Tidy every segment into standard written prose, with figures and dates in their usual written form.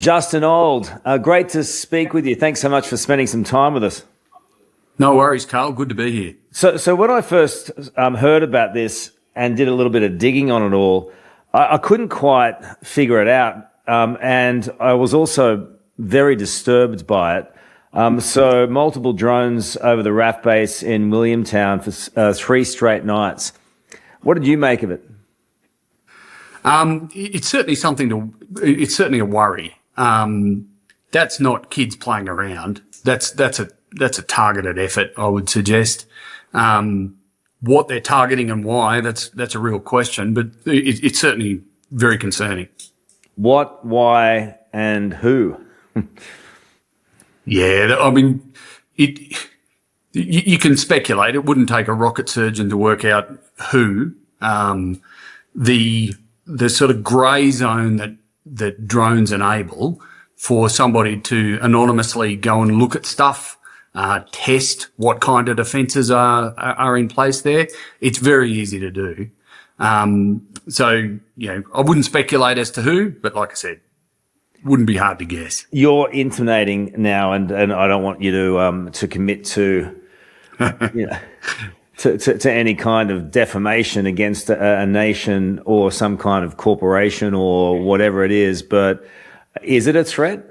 Justin Olde, great to speak with you. Thanks so much for spending some time with us. No worries, Karl. Good to be here. So when I first heard about this and did a little bit of digging on it all, I couldn't quite figure it out. And I was also very disturbed by it. So multiple drones over the RAAF base in Williamtown for 3 straight nights. What did you make of it? It's certainly it's certainly a worry. That's not kids playing around. That's a targeted effort, I would suggest. What they're targeting and why, that's a real question, but it's certainly very concerning. What, why, and who? Yeah, I mean, you can speculate. It wouldn't take a rocket surgeon to work out who. The sort of grey zone that drones enable for somebody to anonymously go and look at stuff, test what kind of defences are in place there. It's very easy to do. So, I wouldn't speculate as to who, but like I said, wouldn't be hard to guess. You're intimating now, and I don't want you to commit to, to any kind of defamation against a nation or some kind of corporation or whatever it is, but is it a threat?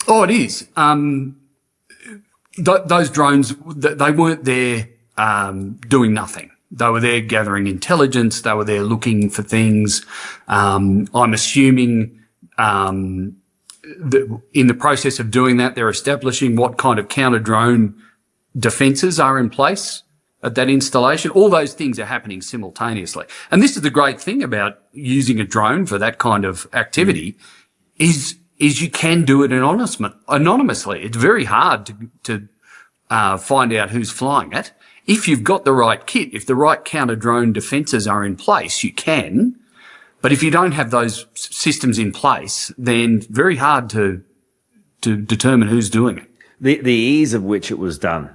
Oh, it is. Those drones, they weren't there doing nothing. They were there gathering intelligence. They were there looking for things. I'm assuming in the process of doing that, they're establishing what kind of counter-drone defences are in place at that installation. All those things are happening simultaneously. And this is the great thing about using a drone for that kind of activity is you can do it anonymously. It's very hard to find out who's flying it. If you've got the right kit, if the right counter-drone defences are in place, you can. But if you don't have those systems in place, then very hard to determine who's doing it. The ease of which it was done,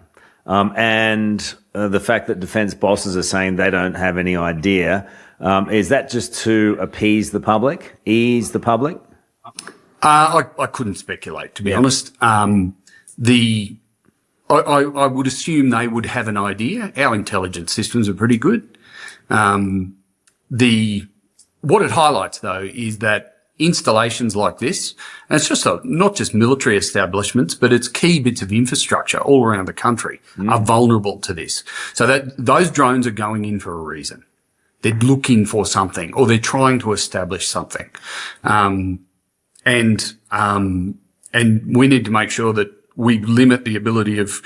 and the fact that defence bosses are saying they don't have any idea, is that just to appease the public, ease the public? I couldn't speculate, to be honest. I would assume they would have an idea. Our intelligence systems are pretty good. What it highlights, though, is that installations like this, and it's just not just military establishments, but it's key bits of infrastructure all around the country are vulnerable to this. So that those drones are going in for a reason. They're looking for something, or they're trying to establish something. And we need to make sure that we limit the ability of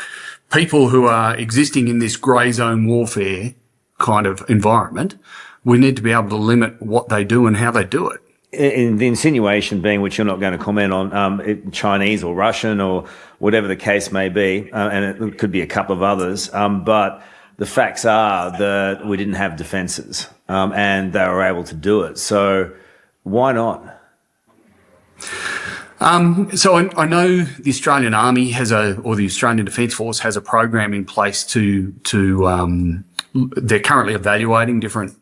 people who are existing in this grey zone warfare kind of environment. We need to be able to limit what they do and how they do it. In the insinuation being, which you're not going to comment on, Chinese or Russian or whatever the case may be, and it could be a couple of others, but the facts are that we didn't have defences, and they were able to do it. So why not? So I know the Australian Army or the Australian Defence Force has a program in place to they're currently evaluating different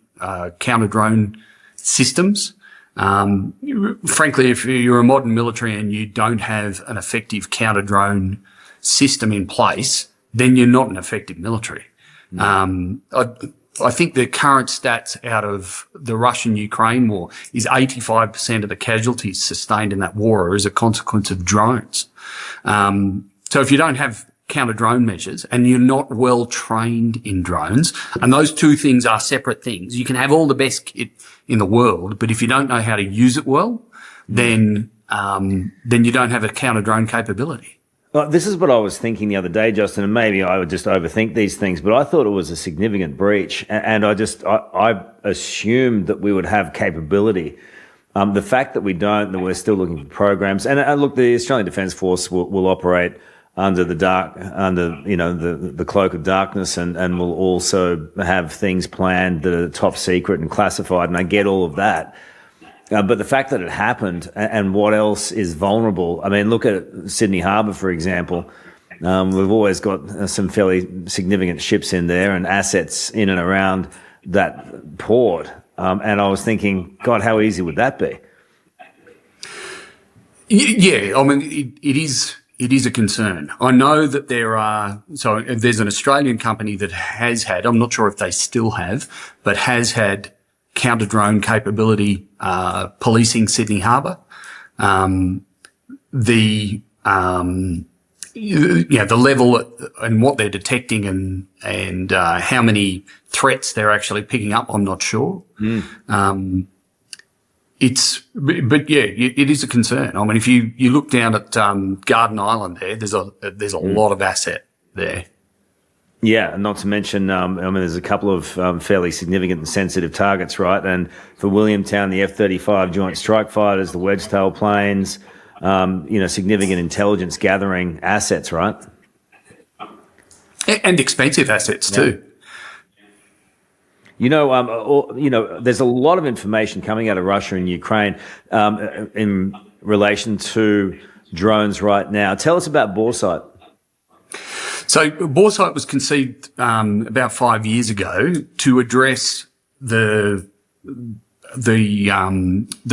counter-drone systems. Frankly, if you're a modern military and you don't have an effective counter-drone system in place, then you're not an effective military. I think the current stats out of the Russian-Ukraine war is 85% of the casualties sustained in that war are as a consequence of drones. So if you don't have counter-drone measures and you're not well trained in drones, and those two things are separate things, you can have all the best kit in the world, but if you don't know how to use it well, then you don't have a counter-drone capability. Well, this is what I was thinking the other day, Justin, and maybe I would just overthink these things, but I thought it was a significant breach, and I assumed that we would have capability. The fact that we don't, that we're still looking for programs, and look, the Australian Defence Force will operate under the cloak of darkness, and will also have things planned that are top secret and classified, and I get all of that. But the fact that it happened and what else is vulnerable, I mean, look at Sydney Harbour, for example. We've always got some fairly significant ships in there and assets in and around that port. And I was thinking, God, how easy would that be? Yeah, I mean, it is a concern. I know that there's an Australian company that has had, I'm not sure if they still have, but has had counter-drone capability, policing Sydney Harbour. The level and what they're detecting and how many threats they're actually picking up, I'm not sure. It is a concern. I mean, if you look down at Garden Island there's a lot of asset there. Yeah, not to mention, I mean, there's a couple of fairly significant and sensitive targets, right? And for Williamtown, the F-35 Joint Strike Fighters, the Wedgetail planes, significant intelligence gathering assets, right? And expensive assets too. There's a lot of information coming out of Russia and Ukraine in relation to drones right now. Tell us about Boresight. So Boresight was conceived about 5 years ago to address the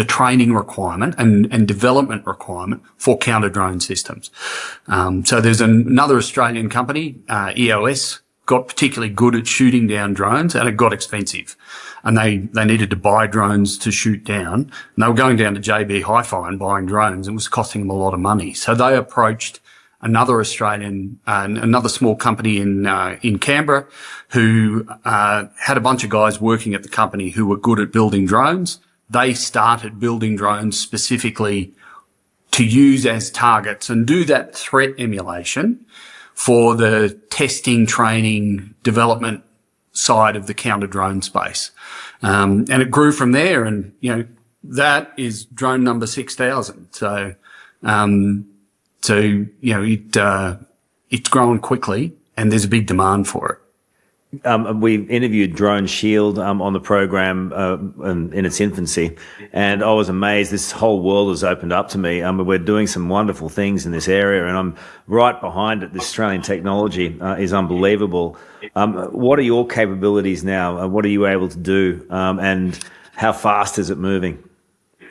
training requirement and development requirement for counter drone systems. So there's another Australian company, EOS, got particularly good at shooting down drones, and it got expensive. And they needed to buy drones to shoot down. And they were going down to JB Hi-Fi and buying drones, and it was costing them a lot of money. So they approached another another small company in Canberra who had a bunch of guys working at the company who were good at building drones. They started building drones specifically to use as targets and do that threat emulation for the testing, training, development side of the counter-drone space. And it grew from there, and, that is drone number 6,000. So, it's growing quickly, and there's a big demand for it. We've interviewed Drone Shield on the program in its infancy, and I was amazed. This whole world has opened up to me. We're doing some wonderful things in this area, and I'm right behind it. This Australian technology is unbelievable. What are your capabilities now? What are you able to do, and how fast is it moving?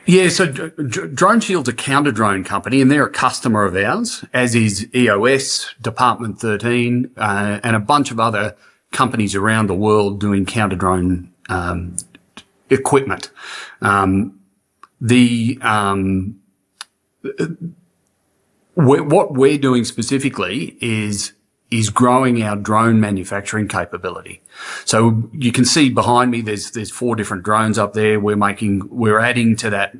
Yeah, so Drone Shield's a counter-drone company, and they're a customer of ours, as is EOS, Department 13, and a bunch of other companies around the world doing counter-drone equipment. What we're doing specifically is growing our drone manufacturing capability. So you can see behind me, there's 4 different drones up there. We're adding to that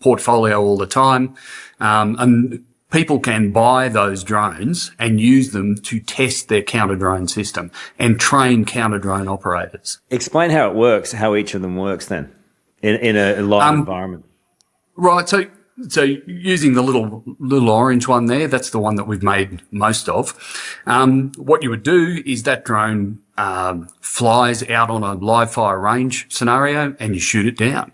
portfolio all the time, and people can buy those drones and use them to test their counter-drone system and train counter-drone operators. Explain how it works, how each of them works then in a live environment. Right. So using the little orange one there, that's the one that we've made most of. What you would do is that drone flies out on a live fire range scenario and you shoot it down.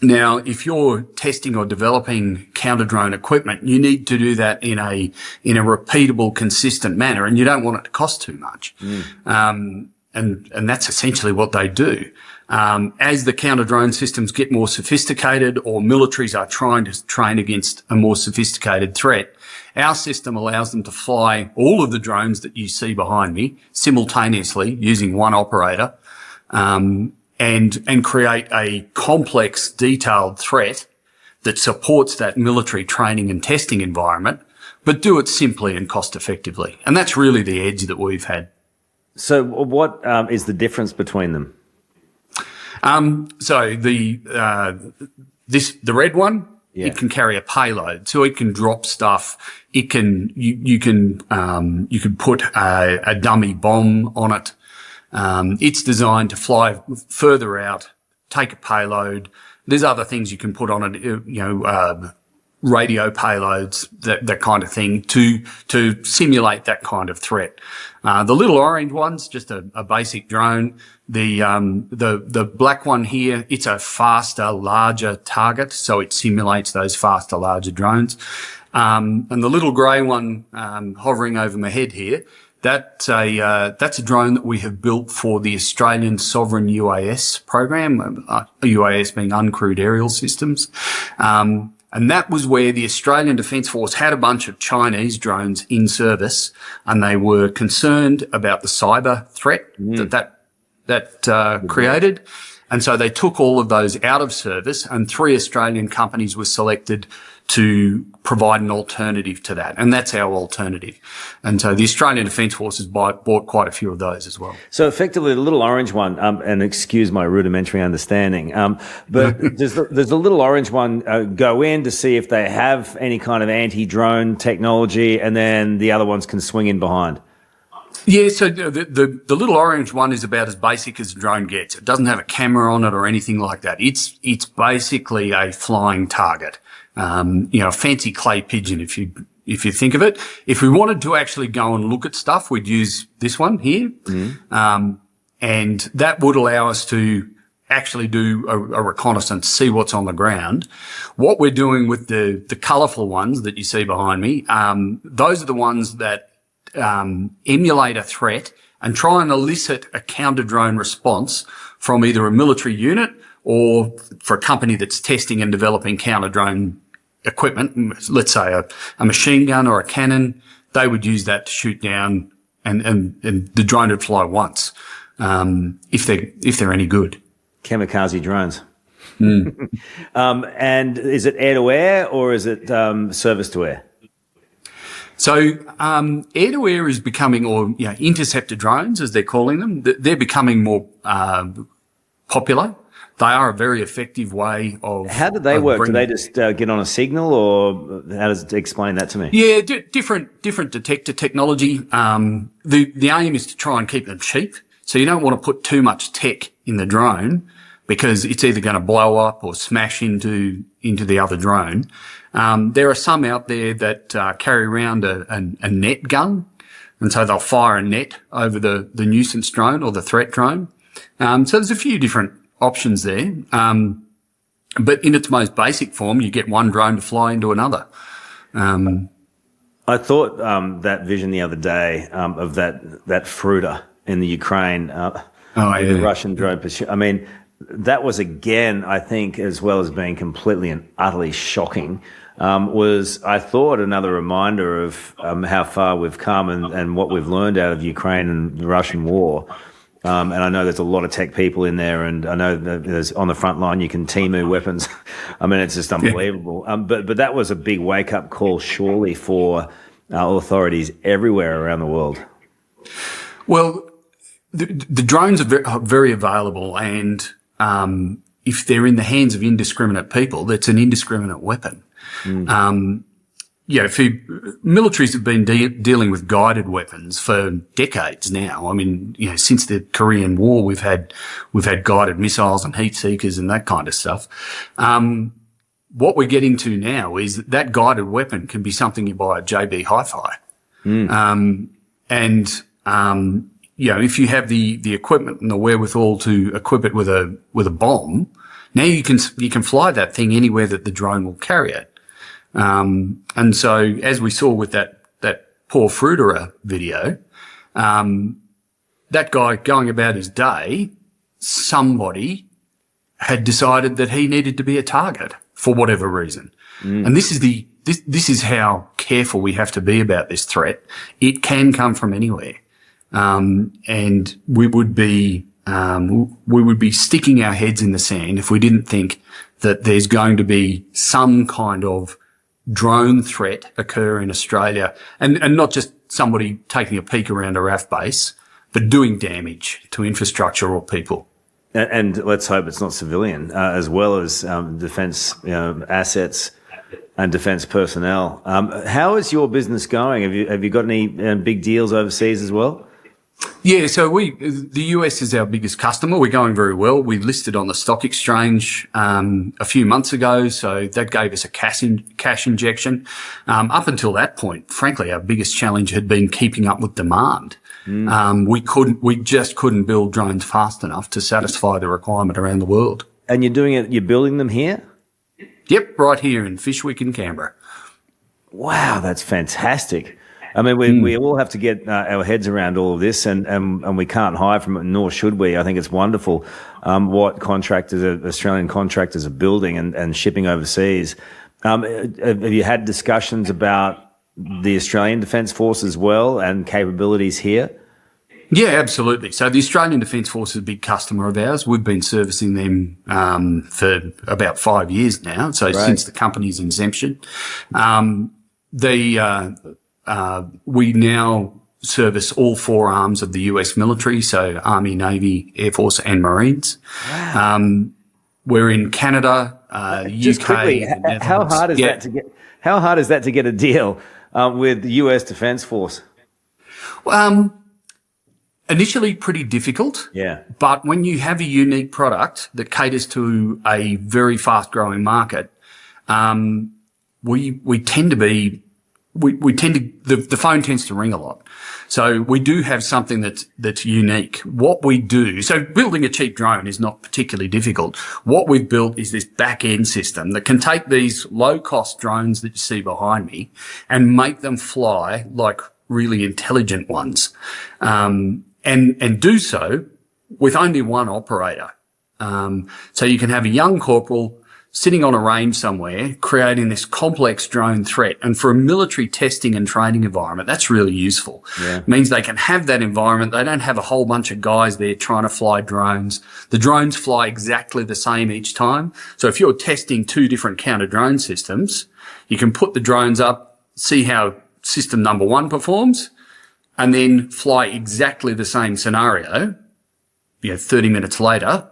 Now, if you're testing or developing counter-drone equipment, you need to do that in a repeatable, consistent manner, and you don't want it to cost too much. And that's essentially what they do. As the counter-drone systems get more sophisticated, or militaries are trying to train against a more sophisticated threat, our system allows them to fly all of the drones that you see behind me simultaneously using one operator, and create a complex, detailed threat that supports that military training and testing environment, but do it simply and cost effectively. And that's really the edge that we've had. So what is the difference between them? So the red one, it can carry a payload, so it can drop stuff. You can put a dummy bomb on it. It's designed to fly further out, take a payload. There's other things you can put on it, radio payloads, that kind of thing, to simulate that kind of threat. The little orange one's just a basic drone. The black one here, it's a faster, larger target, so it simulates those faster, larger drones. And the little grey one, hovering over my head here, that's a drone that we have built for the Australian Sovereign UAS program, UAS being uncrewed aerial systems. And that was where the Australian Defence Force had a bunch of Chinese drones in service, and they were concerned about the cyber threat that created. And so they took all of those out of service, and 3 Australian companies were selected to provide an alternative to that. And that's our alternative. And so the Australian Defence Force has bought quite a few of those as well. So effectively the little orange one, and excuse my rudimentary understanding, but does the little orange one go in to see if they have any kind of anti-drone technology, and then the other ones can swing in behind? Yeah, so the little orange one is about as basic as a drone gets. It doesn't have a camera on it or anything like that. It's basically a flying target. A fancy clay pigeon, if you think of it. If we wanted to actually go and look at stuff, we'd use this one here. And that would allow us to actually do a reconnaissance, see what's on the ground. What we're doing with the colourful ones that you see behind me, those are the ones that emulate a threat and try and elicit a counter-drone response from either a military unit or for a company that's testing and developing counter-drone equipment, let's say a machine gun or a cannon. They would use that to shoot down, and the drone would fly once, if they're any good. Kamikaze drones. And is it air-to-air or is it service-to-air? So air-to-air is becoming, or interceptor drones, as they're calling them, they're becoming more popular. They are a very effective way of... How do they work? Do they just get on a signal, or how does it explain that to me? Yeah, different detector technology. The aim is to try and keep them cheap. So you don't want to put too much tech in the drone, because it's either going to blow up or smash into the other drone. There are some out there that carry around a net gun, and so they'll fire a net over the nuisance drone or the threat drone. So there's a few different options there. But in its most basic form, you get one drone to fly into another. I thought that vision the other day of that fruiter in the Ukraine, the Russian drone pursuit. I mean, that was, again, I think, as well as being completely and utterly shocking, was, I thought, another reminder of how far we've come and what we've learned out of Ukraine and the Russian war. And I know there's a lot of tech people in there, and I know that there's on the front line you can Temu weapons. I mean, it's just unbelievable. But that was a big wake-up call, surely, for authorities everywhere around the world. Well, the drones are very available, and if they're in the hands of indiscriminate people, that's an indiscriminate weapon. Militaries have been dealing with guided weapons for decades now. I mean, since the Korean War, we've had guided missiles and heat seekers and that kind of stuff. What we're getting to now is that guided weapon can be something you buy at JB Hi-Fi. If you have the equipment and the wherewithal to equip it with a bomb, now you can fly that thing anywhere that the drone will carry it. And so, as we saw with that poor fruiterer video, that guy going about his day, somebody had decided that he needed to be a target for whatever reason. And this is how careful we have to be about this threat. It can come from anywhere. And we would be sticking our heads in the sand if we didn't think that there's going to be some kind of drone threat occur in Australia, and not just somebody taking a peek around a RAAF base, but doing damage to infrastructure or people. And let's hope it's not civilian, as well as defence assets and defence personnel. How is your business going? Have you got any big deals overseas as well? Yeah, so the US is our biggest customer. We're going very well. We listed on the stock exchange a few months ago, so that gave us a cash injection. Up until that point, frankly, our biggest challenge had been keeping up with demand. We just couldn't build drones fast enough to satisfy the requirement around the world. And you're building them here? Yep, right here in Fyshwick in Canberra. Wow, that's fantastic. I mean, we all have to get our heads around all of this, and we can't hide from it, nor should we. I think it's wonderful what Australian contractors are building and shipping overseas. Have you had discussions about the Australian Defence Force as well and capabilities here? Yeah, absolutely. So the Australian Defence Force is a big customer of ours. We've been servicing them for about 5 years now, so since the company's inception. We now service all four arms of the US military, so Army, Navy, Air Force and Marines. Wow. We're in Canada, Just UK. Quickly, how hard is that to get? How hard is that to get a deal with the US Defence Force? Initially pretty difficult. Yeah. But when you have a unique product that caters to a very fast growing market, we tend to be, the phone tends to ring a lot. So we do have something that's unique. What we do, so building a cheap drone is not particularly difficult. What we've built is this back end system that can take these low cost drones that you see behind me and make them fly like really intelligent ones. And do so with only one operator. So you can have a young corporal sitting on a range somewhere, creating this complex drone threat. And for a military testing and training environment, that's really useful. Yeah. It means they can have that environment. They don't have a whole bunch of guys there trying to fly drones. The drones fly exactly the same each time. So if you're testing two different counter drone systems, you can put the drones up, see how system number one performs, and then fly exactly the same scenario, 30 minutes later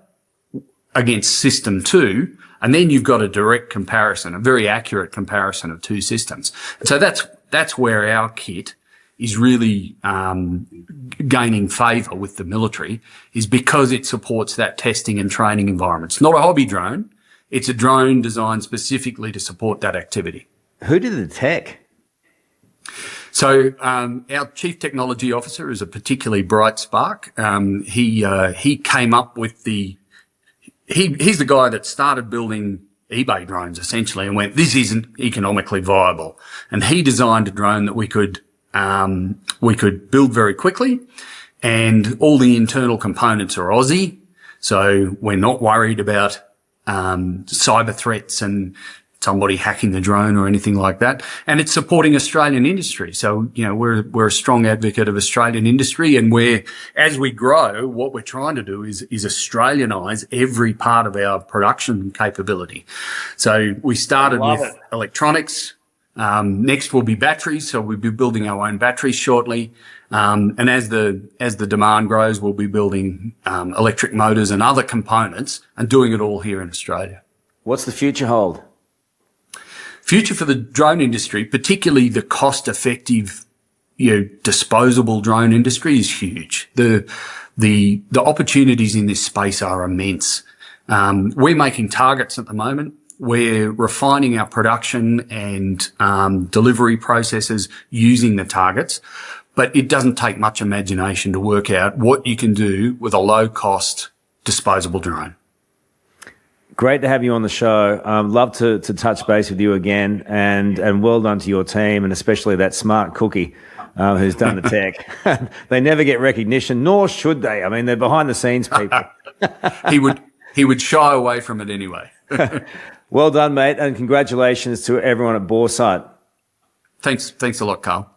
against system two. And then you've got a direct comparison, a very accurate comparison of two systems. So that's where our kit is really, gaining favour with the military, is because it supports that testing and training environment. It's not a hobby drone. It's a drone designed specifically to support that activity. Who did the tech? So, our chief technology officer is a particularly bright spark. He came up with he's the guy that started building eBay drones essentially and went, this isn't economically viable. And he designed a drone that we could build very quickly, and all the internal components are Aussie. So we're not worried about, cyber threats and somebody hacking the drone or anything like that. And it's supporting Australian industry. So, we're a strong advocate of Australian industry, and as we grow, what we're trying to do is Australianize every part of our production capability. So we started with electronics. Next will be batteries. So we'll be building our own batteries shortly. And as the demand grows, we'll be building, electric motors and other components and doing it all here in Australia. What's the future hold? Future for the drone industry, particularly the cost-effective, disposable drone industry, is huge. The opportunities in this space are immense. We're making targets at the moment. We're refining our production and delivery processes using the targets, but it doesn't take much imagination to work out what you can do with a low-cost disposable drone. Great to have you on the show. Love to touch base with you again, and well done to your team, and especially that smart cookie who's done the tech. They never get recognition, nor should they. I mean, they're behind the scenes people. He would shy away from it anyway. Well done, mate, and congratulations to everyone at Boresight. Thanks a lot, Karl.